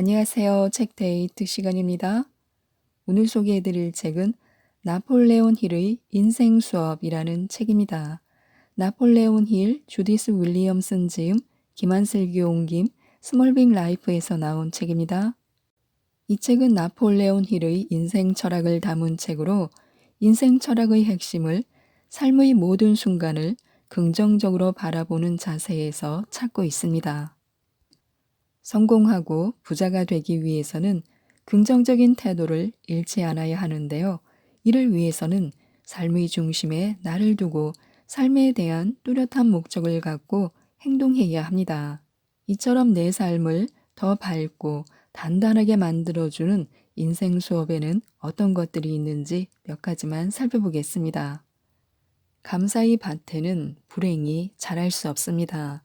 안녕하세요. 책 데이트 시간입니다. 오늘 소개해드릴 책은 나폴레온 힐의 인생 수업이라는 책입니다. 나폴레온 힐, 주디스 윌리엄슨 지음, 김한슬기 옮김, 스몰빅 라이프에서 나온 책입니다. 이 책은 나폴레온 힐의 인생 철학을 담은 책으로 인생 철학의 핵심을 삶의 모든 순간을 긍정적으로 바라보는 자세에서 찾고 있습니다. 성공하고 부자가 되기 위해서는 긍정적인 태도를 잃지 않아야 하는데요. 이를 위해서는 삶의 중심에 나를 두고 삶에 대한 뚜렷한 목적을 갖고 행동해야 합니다. 이처럼 내 삶을 더 밝고 단단하게 만들어주는 인생 수업에는 어떤 것들이 있는지 몇 가지만 살펴보겠습니다. 감사의 밭에는 불행이 자랄 수 없습니다.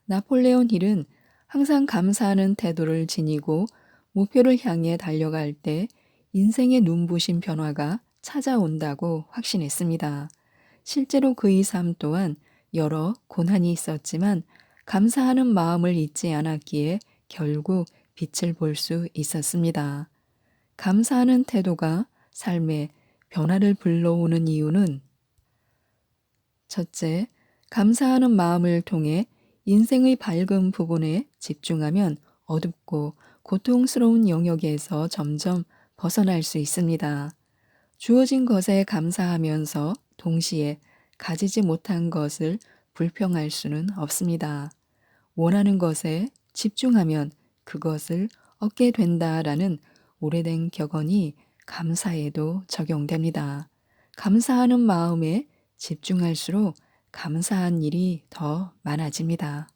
나폴레온 힐은 항상 감사하는 태도를 지니고 목표를 향해 달려갈 때 인생의 눈부신 변화가 찾아온다고 확신했습니다. 실제로 그의 삶 또한 여러 고난이 있었지만 감사하는 마음을 잊지 않았기에 결국 빛을 볼 수 있었습니다. 감사하는 태도가 삶에 변화를 불러오는 이유는 첫째, 감사하는 마음을 통해 인생의 밝은 부분에 집중하면 어둡고 고통스러운 영역에서 점점 벗어날 수 있습니다. 주어진 것에 감사하면서 동시에 가지지 못한 것을 불평할 수는 없습니다. 원하는 것에 집중하면 그것을 얻게 된다라는 오래된 격언이 감사에도 적용됩니다. 감사하는 마음에 집중할수록 감사한 일이 더 많아집니다.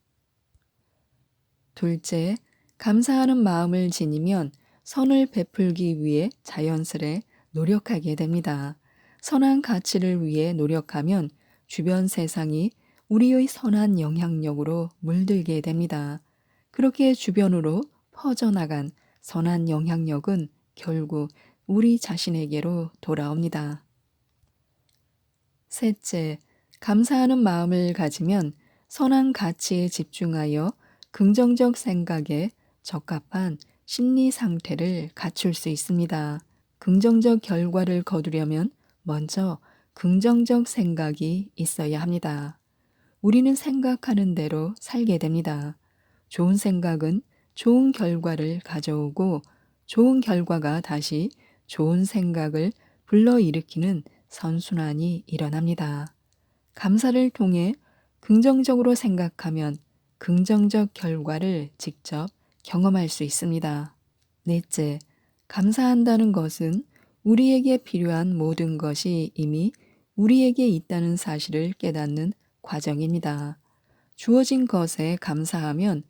둘째, 감사하는 마음을 지니면 선을 베풀기 위해 자연스레 노력하게 됩니다. 선한 가치를 위해 노력하면 주변 세상이 우리의 선한 영향력으로 물들게 됩니다. 그렇게 주변으로 퍼져나간 선한 영향력은 결국 우리 자신에게로 돌아옵니다. 셋째, 감사하는 마음을 가지면 선한 가치에 집중하여 긍정적 생각에 적합한 심리 상태를 갖출 수 있습니다. 긍정적 결과를 거두려면 먼저 긍정적 생각이 있어야 합니다. 우리는 생각하는 대로 살게 됩니다. 좋은 생각은 좋은 결과를 가져오고 좋은 결과가 다시 좋은 생각을 불러일으키는 선순환이 일어납니다. 감사를 통해 긍정적으로 생각하면 긍정적 결과를 직접 경험할 수 있습니다. 넷째, 감사한다는 것은 우리에게 필요한 모든 것이 이미 우리에게 있다는 사실을 깨닫는 과정입니다. 주어진 것에 감사하면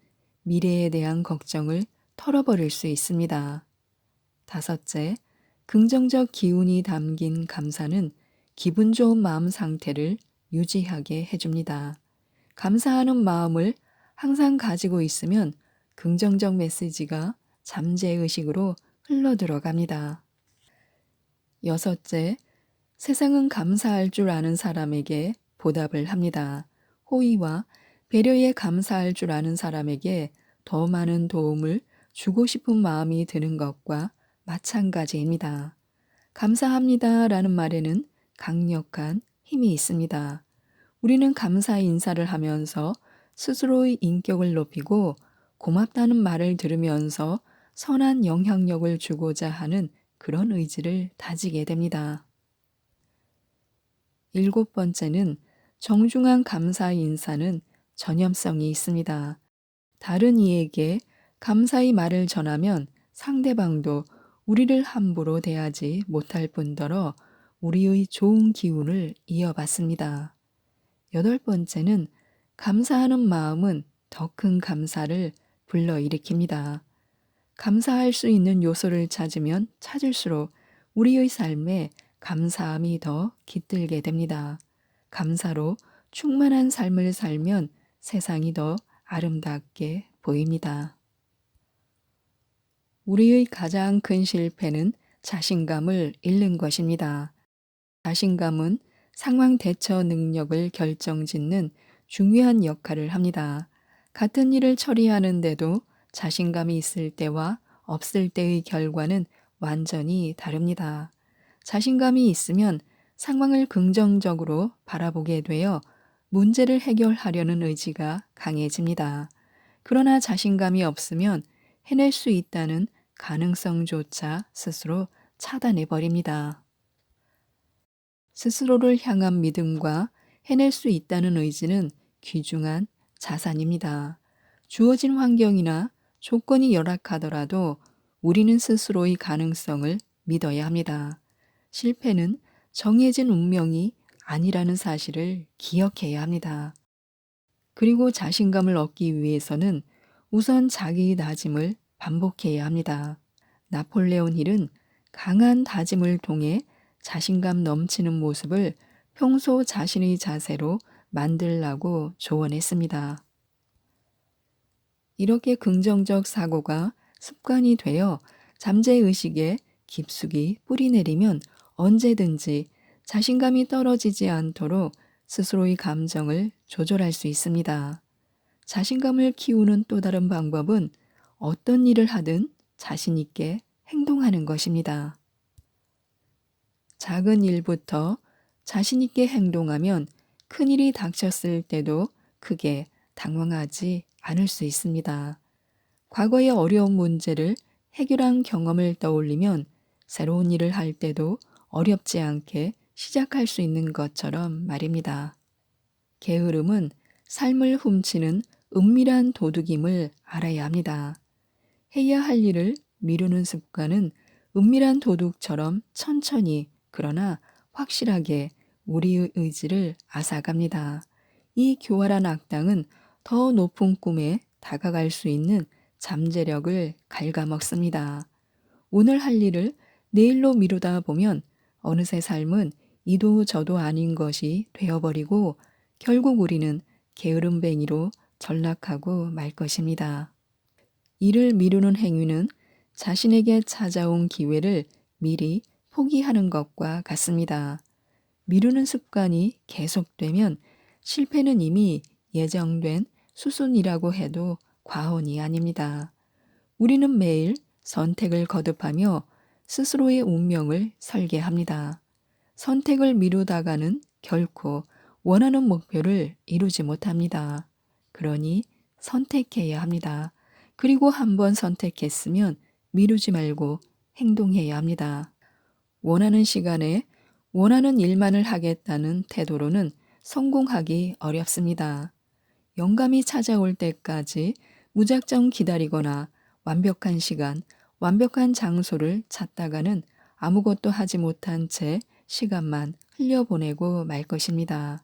미래에 대한 걱정을 털어버릴 수 있습니다. 다섯째, 긍정적 기운이 담긴 감사는 기분 좋은 마음 상태를 유지하게 해줍니다. 감사하는 마음을 항상 가지고 있으면 긍정적 메시지가 잠재의식으로 흘러들어갑니다. 여섯째, 세상은 감사할 줄 아는 사람에게 보답을 합니다. 호의와 배려에 감사할 줄 아는 사람에게 더 많은 도움을 주고 싶은 마음이 드는 것과 마찬가지입니다. 감사합니다 라는 말에는 강력한 힘이 있습니다. 우리는 감사 인사를 하면서 스스로의 인격을 높이고 고맙다는 말을 들으면서 선한 영향력을 주고자 하는 그런 의지를 다지게 됩니다. 일곱 번째는 정중한 감사 인사는 전염성이 있습니다. 다른 이에게 감사의 말을 전하면 상대방도 우리를 함부로 대하지 못할 뿐더러 우리의 좋은 기운을 이어받습니다. 여덟 번째는 감사하는 마음은 더 큰 감사를 불러일으킵니다. 감사할 수 있는 요소를 찾으면 찾을수록 우리의 삶에 감사함이 더 깃들게 됩니다. 감사로 충만한 삶을 살면 세상이 더 아름답게 보입니다. 우리의 가장 큰 실패는 자신감을 잃는 것입니다. 자신감은 상황 대처 능력을 결정짓는 중요한 역할을 합니다. 같은 일을 처리하는데도 자신감이 있을 때와 없을 때의 결과는 완전히 다릅니다. 자신감이 있으면 상황을 긍정적으로 바라보게 되어 문제를 해결하려는 의지가 강해집니다. 그러나 자신감이 없으면 해낼 수 있다는 가능성조차 스스로 차단해 버립니다. 스스로를 향한 믿음과 해낼 수 있다는 의지는 귀중한 자산입니다. 주어진 환경이나 조건이 열악하더라도 우리는 스스로의 가능성을 믿어야 합니다. 실패는 정해진 운명이 아니라는 사실을 기억해야 합니다. 그리고 자신감을 얻기 위해서는 우선 자기의 다짐을 반복해야 합니다. 나폴레온 힐은 강한 다짐을 통해 자신감 넘치는 모습을 평소 자신의 자세로 만들라고 조언했습니다. 이렇게 긍정적 사고가 습관이 되어 잠재의식에 깊숙이 뿌리내리면 언제든지 자신감이 떨어지지 않도록 스스로의 감정을 조절할 수 있습니다. 자신감을 키우는 또 다른 방법은 어떤 일을 하든 자신 있게 행동하는 것입니다. 작은 일부터 자신 있게 행동하면 큰 일이 닥쳤을 때도 크게 당황하지 않을 수 있습니다. 과거의 어려운 문제를 해결한 경험을 떠올리면 새로운 일을 할 때도 어렵지 않게 시작할 수 있는 것처럼 말입니다. 게으름은 삶을 훔치는 은밀한 도둑임을 알아야 합니다. 해야 할 일을 미루는 습관은 은밀한 도둑처럼 천천히 그러나 확실하게 우리의 의지를 앗아갑니다. 이 교활한 악당은 더 높은 꿈에 다가갈 수 있는 잠재력을 갉아먹습니다. 오늘 할 일을 내일로 미루다 보면 어느새 삶은 이도 저도 아닌 것이 되어버리고 결국 우리는 게으름뱅이로 전락하고 말 것입니다. 일을 미루는 행위는 자신에게 찾아온 기회를 미리 포기하는 것과 같습니다. 미루는 습관이 계속되면 실패는 이미 예정된 수순이라고 해도 과언이 아닙니다. 우리는 매일 선택을 거듭하며 스스로의 운명을 설계합니다. 선택을 미루다가는 결코 원하는 목표를 이루지 못합니다. 그러니 선택해야 합니다. 그리고 한번 선택했으면 미루지 말고 행동해야 합니다. 원하는 시간에 원하는 일만을 하겠다는 태도로는 성공하기 어렵습니다. 영감이 찾아올 때까지 무작정 기다리거나 완벽한 시간, 완벽한 장소를 찾다가는 아무것도 하지 못한 채 시간만 흘려보내고 말 것입니다.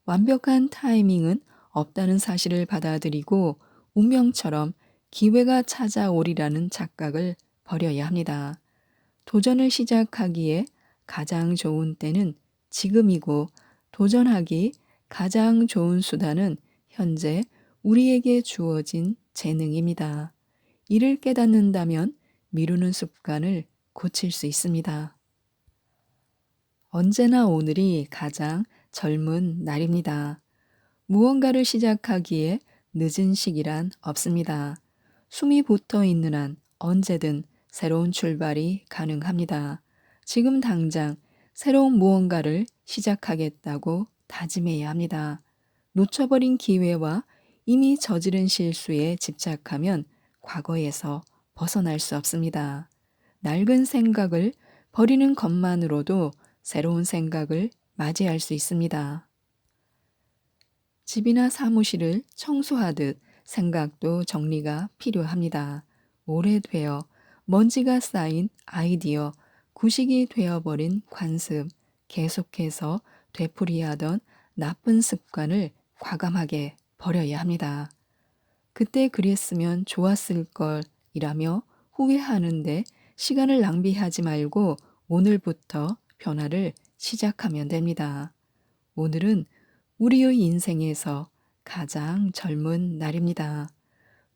완벽한 타이밍은 없다는 사실을 받아들이고 운명처럼 기회가 찾아오리라는 착각을 버려야 합니다. 도전을 시작하기에 가장 좋은 때는 지금이고 도전하기 가장 좋은 수단은 현재 우리에게 주어진 재능입니다. 이를 깨닫는다면 미루는 습관을 고칠 수 있습니다. 언제나 오늘이 가장 젊은 날입니다. 무언가를 시작하기에 늦은 시기란 없습니다. 숨이 붙어 있는 한 언제든 새로운 출발이 가능합니다. 지금 당장 새로운 무언가를 시작하겠다고 다짐해야 합니다. 놓쳐버린 기회와 이미 저지른 실수에 집착하면 과거에서 벗어날 수 없습니다. 낡은 생각을 버리는 것만으로도 새로운 생각을 맞이할 수 있습니다. 집이나 사무실을 청소하듯 생각도 정리가 필요합니다. 오래되어 먼지가 쌓인 아이디어, 구식이 되어버린 관습, 계속해서 되풀이하던 나쁜 습관을 과감하게 버려야 합니다. 그때 그랬으면 좋았을 걸이라며 후회하는데 시간을 낭비하지 말고 오늘부터 변화를 시작하면 됩니다. 오늘은 우리의 인생에서 가장 젊은 날입니다.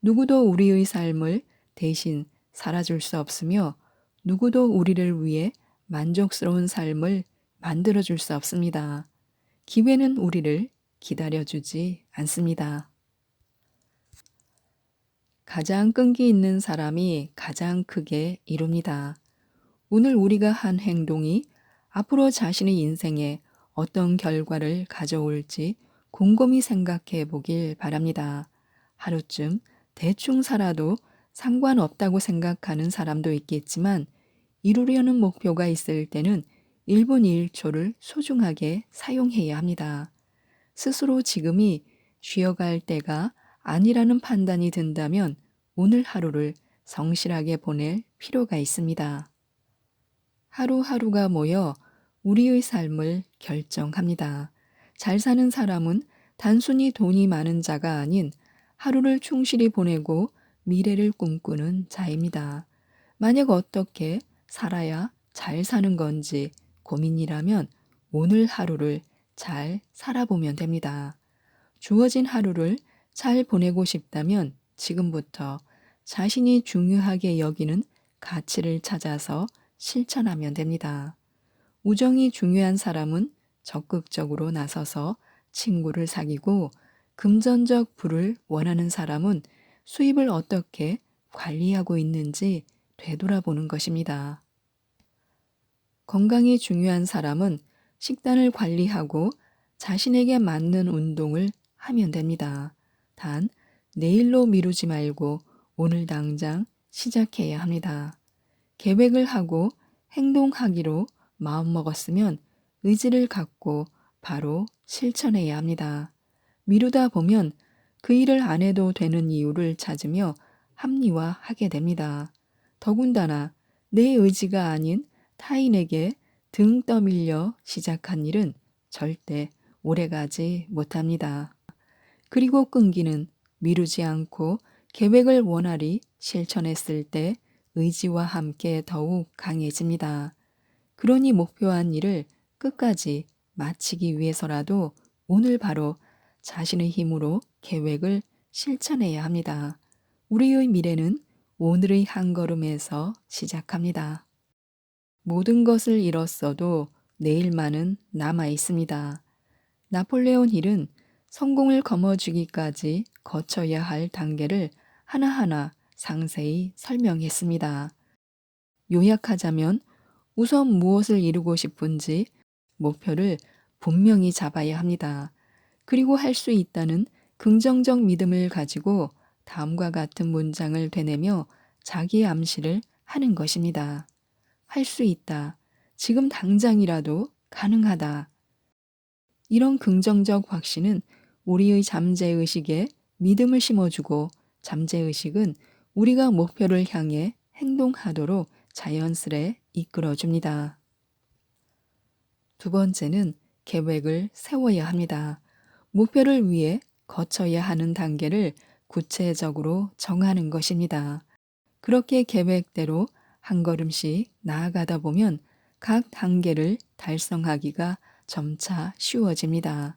누구도 우리의 삶을 대신 살아줄 수 없으며 누구도 우리를 위해 만족스러운 삶을 만들어줄 수 없습니다. 기회는 우리를 기다려주지 않습니다. 가장 끈기 있는 사람이 가장 크게 이룹니다. 오늘 우리가 한 행동이 앞으로 자신의 인생에 어떤 결과를 가져올지 곰곰이 생각해 보길 바랍니다. 하루쯤 대충 살아도 상관없다고 생각하는 사람도 있겠지만 이루려는 목표가 있을 때는 1분 1초를 소중하게 사용해야 합니다. 스스로 지금이 쉬어갈 때가 아니라는 판단이 든다면 오늘 하루를 성실하게 보낼 필요가 있습니다. 하루하루가 모여 우리의 삶을 결정합니다. 잘 사는 사람은 단순히 돈이 많은 자가 아닌 하루를 충실히 보내고 미래를 꿈꾸는 자입니다. 만약 어떻게 살아야 잘 사는 건지 고민이라면 오늘 하루를 잘 살아보면 됩니다. 주어진 하루를 잘 보내고 싶다면 지금부터 자신이 중요하게 여기는 가치를 찾아서 실천하면 됩니다. 우정이 중요한 사람은 적극적으로 나서서 친구를 사귀고 금전적 부를 원하는 사람은 수입을 어떻게 관리하고 있는지 되돌아보는 것입니다. 건강이 중요한 사람은 식단을 관리하고 자신에게 맞는 운동을 하면 됩니다. 단, 내일로 미루지 말고 오늘 당장 시작해야 합니다. 계획을 하고 행동하기로 마음먹었으면 의지를 갖고 바로 실천해야 합니다. 미루다 보면 그 일을 안 해도 되는 이유를 찾으며 합리화하게 됩니다. 더군다나 내 의지가 아닌 타인에게 등 떠밀려 시작한 일은 절대 오래가지 못합니다. 그리고 끈기는 미루지 않고 계획을 원활히 실천했을 때 의지와 함께 더욱 강해집니다. 그러니 목표한 일을 끝까지 마치기 위해서라도 오늘 바로 자신의 힘으로 계획을 실천해야 합니다. 우리의 미래는 오늘의 한 걸음에서 시작합니다. 모든 것을 잃었어도 내일만은 남아 있습니다. 나폴레온 힐은 성공을 거머쥐기까지 거쳐야 할 단계를 하나하나 상세히 설명했습니다. 요약하자면 우선 무엇을 이루고 싶은지 목표를 분명히 잡아야 합니다. 그리고 할 수 있다는 긍정적 믿음을 가지고 다음과 같은 문장을 되뇌며 자기 암시를 하는 것입니다. 할 수 있다. 지금 당장이라도 가능하다. 이런 긍정적 확신은 우리의 잠재의식에 믿음을 심어주고 잠재의식은 우리가 목표를 향해 행동하도록 자연스레 이끌어줍니다. 두 번째는 계획을 세워야 합니다. 목표를 위해 거쳐야 하는 단계를 구체적으로 정하는 것입니다. 그렇게 계획대로 한 걸음씩 나아가다 보면 각 단계를 달성하기가 점차 쉬워집니다.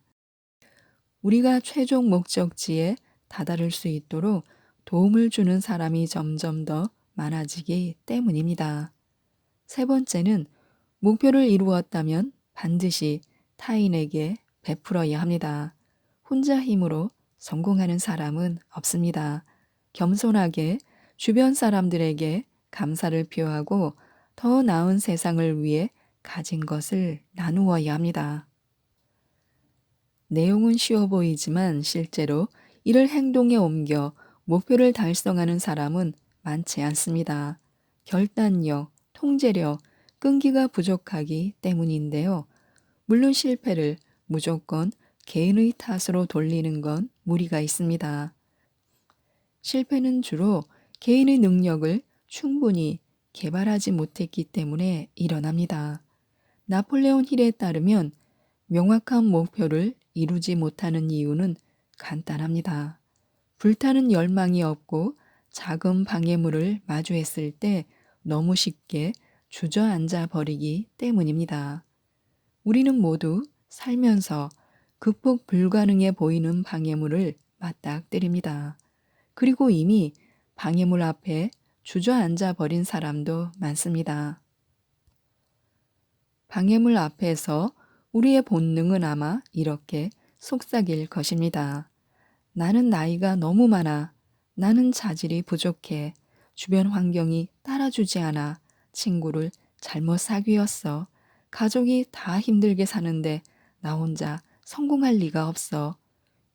우리가 최종 목적지에 다다를 수 있도록 도움을 주는 사람이 점점 더 많아지기 때문입니다. 세 번째는 목표를 이루었다면 반드시 타인에게 베풀어야 합니다. 혼자 힘으로 성공하는 사람은 없습니다. 겸손하게 주변 사람들에게 감사를 표하고 더 나은 세상을 위해 가진 것을 나누어야 합니다. 내용은 쉬워 보이지만 실제로 이를 행동에 옮겨 목표를 달성하는 사람은 많지 않습니다. 결단력, 통제력, 끈기가 부족하기 때문인데요. 물론 실패를 무조건 개인의 탓으로 돌리는 건 무리가 있습니다. 실패는 주로 개인의 능력을 충분히 개발하지 못했기 때문에 일어납니다. 나폴레온 힐에 따르면 명확한 목표를 이루지 못하는 이유는 간단합니다. 불타는 열망이 없고 작은 방해물을 마주했을 때 너무 쉽게 주저앉아 버리기 때문입니다. 우리는 모두 살면서 극복 불가능해 보이는 방해물을 맞닥뜨립니다. 그리고 이미 방해물 앞에 주저앉아 버린 사람도 많습니다. 방해물 앞에서 우리의 본능은 아마 이렇게 속삭일 것입니다. 나는 나이가 너무 많아. 나는 자질이 부족해. 주변 환경이 따라주지 않아. 친구를 잘못 사귀었어. 가족이 다 힘들게 사는데 나 혼자 성공할 리가 없어.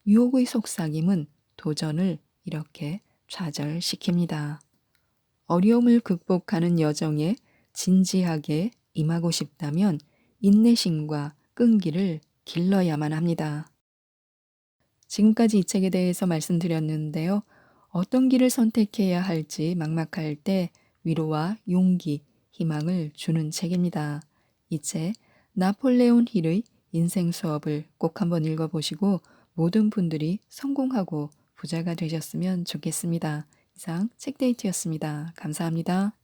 유혹의 속삭임은 도전을 이렇게 좌절시킵니다. 어려움을 극복하는 여정에 진지하게 임하고 싶다면 인내심과 끈기를 길러야만 합니다. 지금까지 이 책에 대해서 말씀드렸는데요. 어떤 길을 선택해야 할지 막막할 때 위로와 용기, 희망을 주는 책입니다. 이 책, 나폴레온 힐의 인생 수업을 꼭 한번 읽어보시고 모든 분들이 성공하고 부자가 되셨으면 좋겠습니다. 이상 책데이트였습니다. 감사합니다.